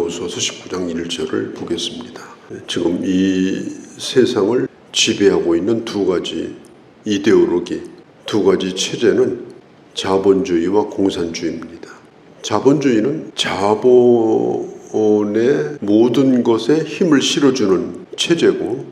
고린도후서 19장 1절을 보겠습니다. 지금 이 세상을 지배하고 있는 두 가지 이데올로기, 두 가지 체제는 자본주의와 공산주의입니다. 자본주의는 자본의 모든 것에 힘을 실어주는 체제고,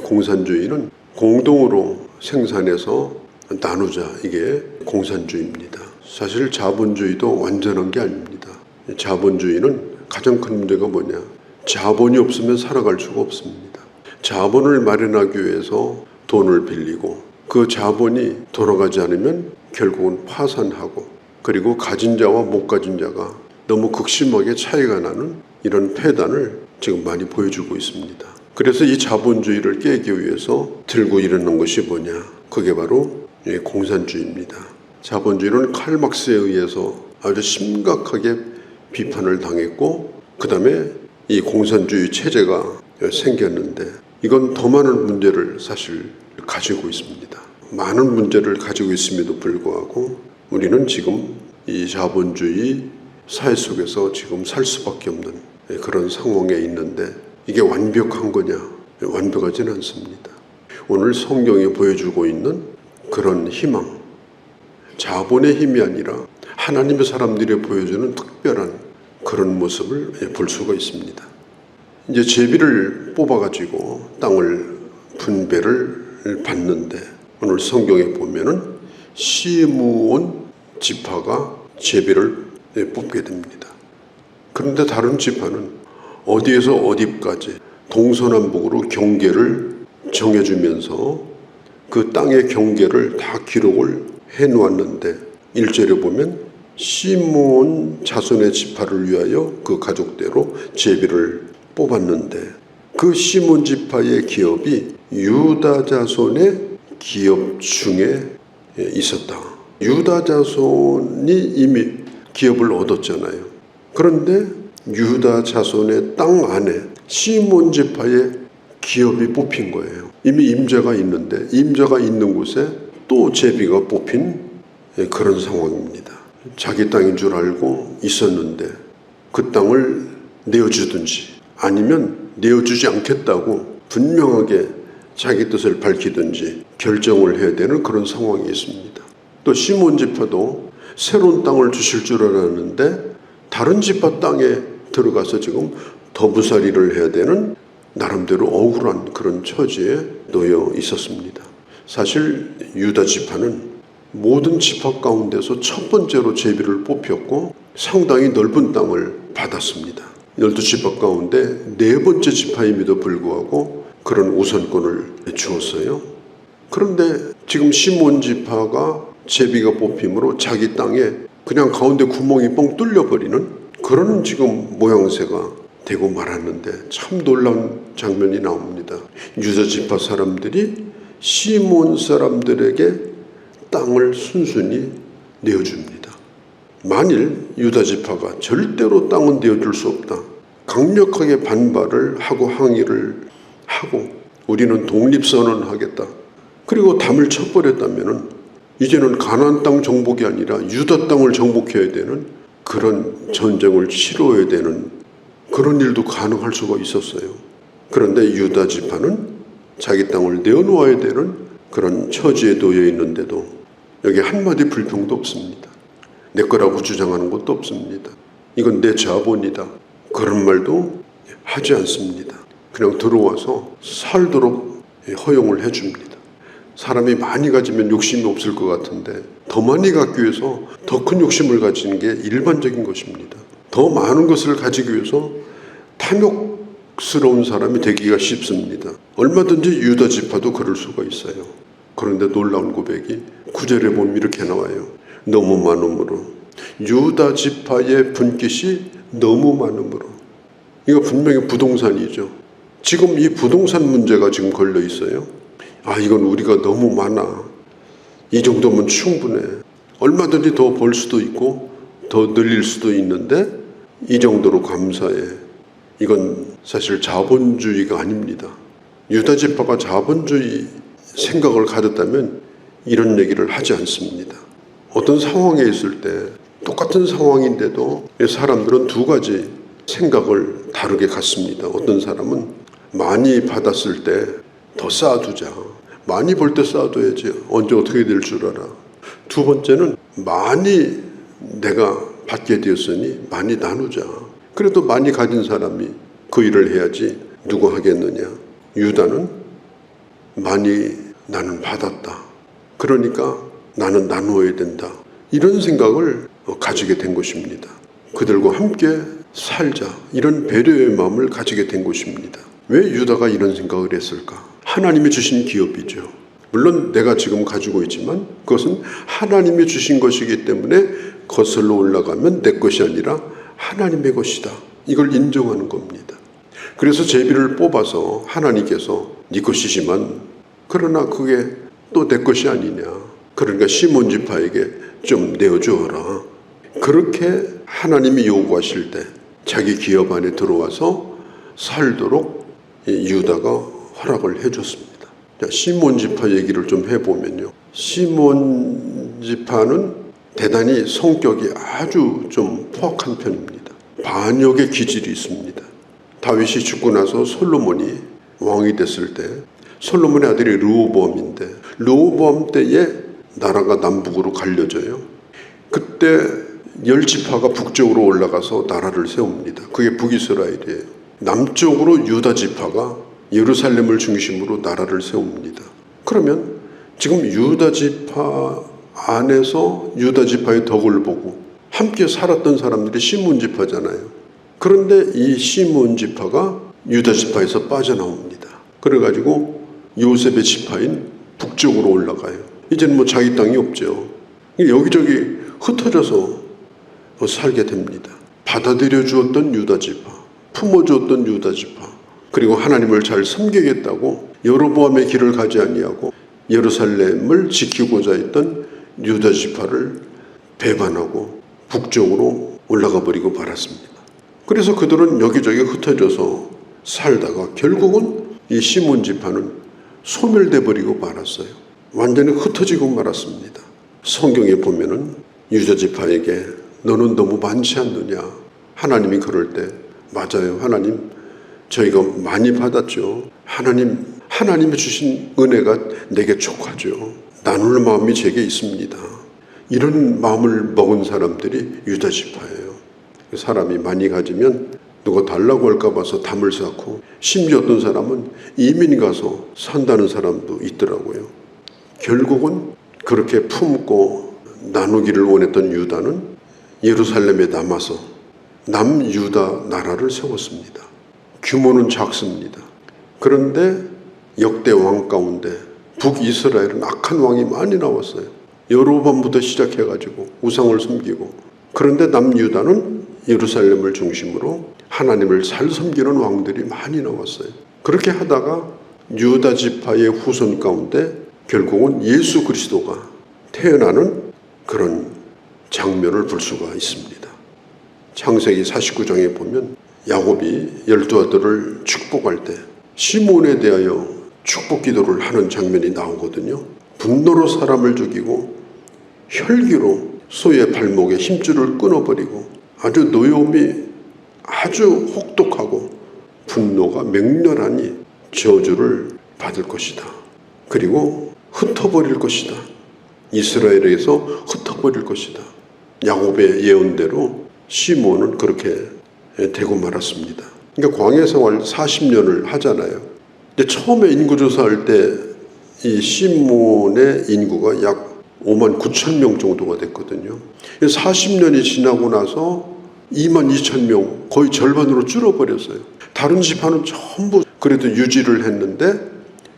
공산주의는 공동으로 생산해서 나누자, 이게 공산주의입니다. 사실 자본주의도 완전한 게 아닙니다. 자본주의는 가장 큰 문제가 뭐냐? 자본이 없으면 살아갈 수가 없습니다. 자본을 마련하기 위해서 돈을 빌리고, 그 자본이 돌아가지 않으면 결국은 파산하고, 그리고 가진 자와 못 가진 자가 너무 극심하게 차이가 나는 이런 폐단을 지금 많이 보여주고 있습니다. 그래서 이 자본주의를 깨기 위해서 들고 일어난 것이 뭐냐? 그게 바로 공산주의입니다. 자본주의는 칼 막스에 의해서 아주 심각하게 비판을 당했고, 그 다음에 이 공산주의 체제가 생겼는데, 이건 더 많은 문제를 사실 가지고 있습니다. 많은 문제를 가지고 있음에도 불구하고 우리는 지금 이 자본주의 사회 속에서 지금 살 수밖에 없는 그런 상황에 있는데, 이게 완벽한 거냐? 완벽하지는 않습니다. 오늘 성경이 보여주고 있는 그런 희망, 자본의 힘이 아니라 하나님의 사람들이 보여주는 특별한 그런 모습을 볼 수가 있습니다. 이제 제비를 뽑아가지고 땅을 분배를 받는데, 오늘 성경에 보면은 시므온 지파가 제비를 뽑게 됩니다. 그런데 다른 지파는 어디에서 어디까지 동서남북으로 경계를 정해주면서 그 땅의 경계를 다 기록을 해놓았는데, 1절에 보면 시므온 자손의 지파를 위하여 그 가족대로 제비를 뽑았는데, 그 시므온 지파의 기업이 유다 자손의 기업 중에 있었다. 유다 자손이 이미 기업을 얻었잖아요. 그런데 유다 자손의 땅 안에 시므온 지파의 기업이 뽑힌 거예요. 이미 임자가 있는데, 임자가 있는 곳에 또 제비가 뽑힌 그런 상황입니다. 자기 땅인 줄 알고 있었는데 그 땅을 내어주든지 아니면 내어주지 않겠다고 분명하게 자기 뜻을 밝히든지 결정을 해야 되는 그런 상황이 있습니다. 또 시므온 지파도 새로운 땅을 주실 줄 알았는데 다른 지파 땅에 들어가서 지금 더부살이를 해야 되는 나름대로 억울한 그런 처지에 놓여 있었습니다. 사실 유다 지파는 모든 지파 가운데서 첫 번째로 제비를 뽑혔고 상당히 넓은 땅을 받았습니다. 12지파 가운데 네 번째 지파임에도 불구하고 그런 우선권을 주었어요. 그런데 지금 시므온 지파가 제비가 뽑힘으로 자기 땅에 그냥 가운데 구멍이 뻥 뚫려버리는 그런 지금 모양새가 되고 말았는데, 참 놀라운 장면이 나옵니다. 유다 지파 사람들이 시므온 사람들에게 땅을 순순히 내어줍니다. 만일 유다 지파가 절대로 땅은 내어줄 수 없다, 강력하게 반발을 하고 항의를 하고 우리는 독립선언하겠다, 그리고 담을 쳐버렸다면 이제는 가나안 땅 정복이 아니라 유다 땅을 정복해야 되는 그런 전쟁을 치러야 되는 그런 일도 가능할 수가 있었어요. 그런데 유다 지파는 자기 땅을 내어놓아야 되는 그런 처지에 놓여 있는데도 여기 한마디 불평도 없습니다. 내 거라고 주장하는 것도 없습니다. 이건 내 자본이다, 그런 말도 하지 않습니다. 그냥 들어와서 살도록 허용을 해줍니다. 사람이 많이 가지면 욕심이 없을 것 같은데 더 많이 갖기 위해서 더 큰 욕심을 가지는 게 일반적인 것입니다. 더 많은 것을 가지기 위해서 탐욕스러운 사람이 되기가 쉽습니다. 얼마든지 유다 지파도 그럴 수가 있어요. 그런데 놀라운 고백이 9절에 보면 이렇게 나와요. 너무 많음으로, 유다 지파의 분깃이 너무 많음으로. 이거 분명히 부동산이죠. 지금 이 부동산 문제가 지금 걸려 있어요. 이건 우리가 너무 많아, 이 정도면 충분해, 얼마든지 더 벌 수도 있고 더 늘릴 수도 있는데 이 정도로 감사해. 이건 사실 자본주의가 아닙니다. 유다 지파가 자본주의 생각을 가졌다면 이런 얘기를 하지 않습니다. 어떤 상황에 있을 때 똑같은 상황인데도 사람들은 두 가지 생각을 다르게 갖습니다. 어떤 사람은 많이 받았을 때 더 쌓아두자. 많이 벌 때 쌓아둬야지. 언제 어떻게 될 줄 알아. 두 번째는 많이 내가 받게 되었으니 많이 나누자. 그래도 많이 가진 사람이 그 일을 해야지 누가 하겠느냐. 유다는 많이 나는 받았다. 그러니까 나는 나누어야 된다. 이런 생각을 가지게 된 것입니다. 그들과 함께 살자. 이런 배려의 마음을 가지게 된 것입니다. 왜 유다가 이런 생각을 했을까? 하나님이 주신 기업이죠. 물론 내가 지금 가지고 있지만 그것은 하나님이 주신 것이기 때문에 거슬러 올라가면 내 것이 아니라 하나님의 것이다. 이걸 인정하는 겁니다. 그래서 제비를 뽑아서 하나님께서 네 것이지만 그러나 그게 또 내 것이 아니냐. 그러니까 시몬 지파에게 좀 내어주어라. 그렇게 하나님이 요구하실 때 자기 기업 안에 들어와서 살도록 유다가 허락을 해줬습니다. 시몬 지파 얘기를 좀 해보면요. 시몬 지파는 대단히 성격이 아주 좀 포악한 편입니다. 반역의 기질이 있습니다. 다윗이 죽고 나서 솔로몬이 왕이 됐을 때 솔로몬의 아들이 르호보암인데 르호보암 때에 나라가 남북으로 갈려져요. 그때 10지파가 북쪽으로 올라가서 나라를 세웁니다. 그게 북이스라엘이에요. 남쪽으로 유다 지파가 예루살렘을 중심으로 나라를 세웁니다. 그러면 지금 유다 지파 안에서 유다 지파의 덕을 보고 함께 살았던 사람들이 시몬 지파잖아요. 그런데 이 시몬 지파가 유다 지파에서 빠져나옵니다. 그래가지고 요셉의 지파인 북쪽으로 올라가요. 이제는 뭐 자기 땅이 없죠. 여기저기 흩어져서 살게 됩니다. 받아들여 주었던 유다 지파, 품어주었던 유다 지파, 그리고 하나님을 잘 섬기겠다고 여로보암의 길을 가지 아니하고 예루살렘을 지키고자 했던 유다 지파를 배반하고 북쪽으로 올라가 버리고 말았습니다. 그래서 그들은 여기저기 흩어져서 살다가 결국은 이 시몬 지파는 소멸돼 버리고 말았어요. 완전히 흩어지고 말았습니다. 성경에 보면은 유다 지파에게 너는 너무 많지 않느냐. 하나님이 그럴 때 맞아요. 하나님 저희가 많이 받았죠. 하나님이 주신 은혜가 내게 족하죠. 나눌 마음이 제게 있습니다. 이런 마음을 먹은 사람들이 유다 지파예요. 사람이 많이 가지면 누가 달라고 할까 봐서 담을 쌓고 심지어 어떤 사람은 이민 가서 산다는 사람도 있더라고요. 결국은 그렇게 품고 나누기를 원했던 유다는 예루살렘에 남아서 남유다 나라를 세웠습니다. 규모는 작습니다. 그런데 역대 왕 가운데 북이스라엘은 악한 왕이 많이 나왔어요. 여로보암부터 시작해가지고 우상을 섬기고, 그런데 남유다는 예루살렘을 중심으로 하나님을 잘 섬기는 왕들이 많이 나왔어요. 그렇게 하다가 유다 지파의 후손 가운데 결국은 예수 그리스도가 태어나는 그런 장면을 볼 수가 있습니다. 창세기 49장에 보면 야곱이 12아들을 축복할 때 시몬에 대하여 축복 기도를 하는 장면이 나오거든요. 분노로 사람을 죽이고 혈기로 소의 발목에 힘줄을 끊어버리고 아주 노여움이 아주 혹독하고 분노가 맹렬하니 저주를 받을 것이다. 그리고 흩어버릴 것이다. 이스라엘에서 흩어버릴 것이다. 야곱의 예언대로 시몬은 그렇게 되고 말았습니다. 그러니까 광야 생활 40년을 하잖아요. 근데 처음에 인구조사할 때 이 시몬의 인구가 약 5만 9천 명 정도가 됐거든요. 40년이 지나고 나서 2만 2천 명, 거의 절반으로 줄어버렸어요. 다른 지파는 전부 그래도 유지를 했는데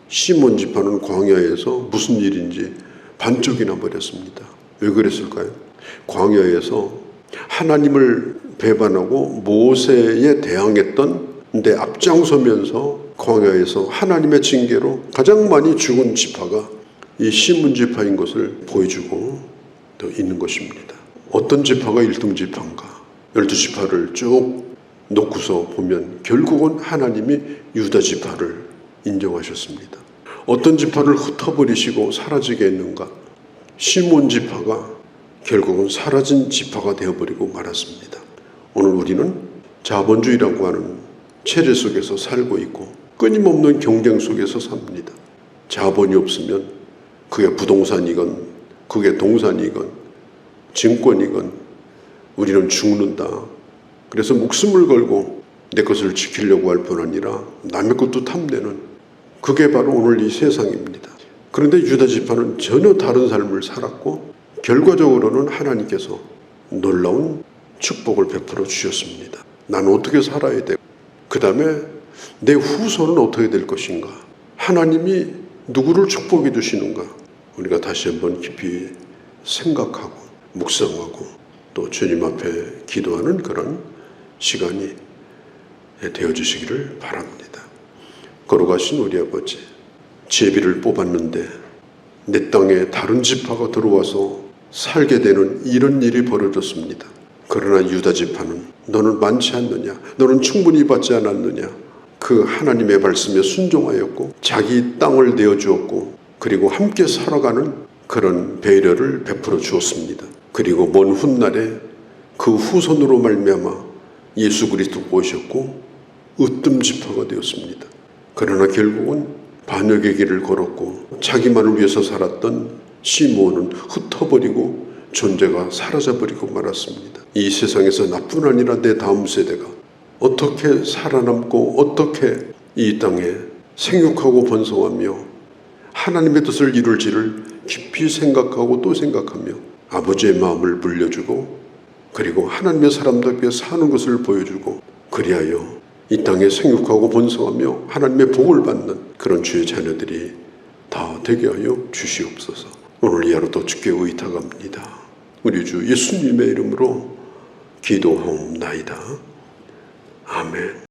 시몬 지파는 광야에서 무슨 일인지 반쪽이나 버렸습니다. 왜 그랬을까요? 광야에서 하나님을 배반하고 모세에 대항했던 데 앞장서면서 광야에서 하나님의 징계로 가장 많이 죽은 지파가 이 시몬 지파인 것을 보여주고 또 있는 것입니다. 어떤 지파가 1등 지파인가? 12지파를 쭉 놓고서 보면 결국은 하나님이 유다 지파를 인정하셨습니다. 어떤 지파를 흩어버리시고 사라지게 했는가? 시몬 지파가 결국은 사라진 지파가 되어버리고 말았습니다. 오늘 우리는 자본주의라고 하는 체제 속에서 살고 있고 끊임없는 경쟁 속에서 삽니다. 자본이 없으면 그게 부동산이건 그게 동산이건 증권이건 우리는 죽는다. 그래서 목숨을 걸고 내 것을 지키려고 할 뿐 아니라 남의 것도 탐내는 그게 바로 오늘 이 세상입니다. 그런데 유다 지파는 전혀 다른 삶을 살았고 결과적으로는 하나님께서 놀라운 축복을 베풀어 주셨습니다. 나는 어떻게 살아야 돼? 그 다음에 내 후손은 어떻게 될 것인가? 하나님이 누구를 축복해 주시는가? 우리가 다시 한번 깊이 생각하고 묵상하고 또 주님 앞에 기도하는 그런 시간이 되어주시기를 바랍니다. 걸어가신 우리 아버지, 제비를 뽑았는데 내 땅에 다른 지파가 들어와서 살게 되는 이런 일이 벌어졌습니다. 그러나 유다 지파는 너는 많지 않느냐? 너는 충분히 받지 않았느냐? 그 하나님의 말씀에 순종하였고 자기 땅을 내어주었고 그리고 함께 살아가는 그런 배려를 베풀어 주었습니다. 그리고 먼 훗날에 그 후손으로 말미암아 예수 그리스도가 오셨고 으뜸 지파가 되었습니다. 그러나 결국은 반역의 길을 걸었고 자기만을 위해서 살았던 시므온은 흩어버리고 존재가 사라져버리고 말았습니다. 이 세상에서 나뿐 아니라 내 다음 세대가 어떻게 살아남고 어떻게 이 땅에 생육하고 번성하며 하나님의 뜻을 이룰지를 깊이 생각하고 또 생각하며 아버지의 마음을 물려주고 그리고 하나님의 사람답게 사는 것을 보여주고 그리하여 이 땅에 생육하고 번성하며 하나님의 복을 받는 그런 주의 자녀들이 다 되게 하여 주시옵소서. 오늘 이 하루도 주께 의탁합니다. 우리 주 예수님의 이름으로 기도하옵나이다. 아멘.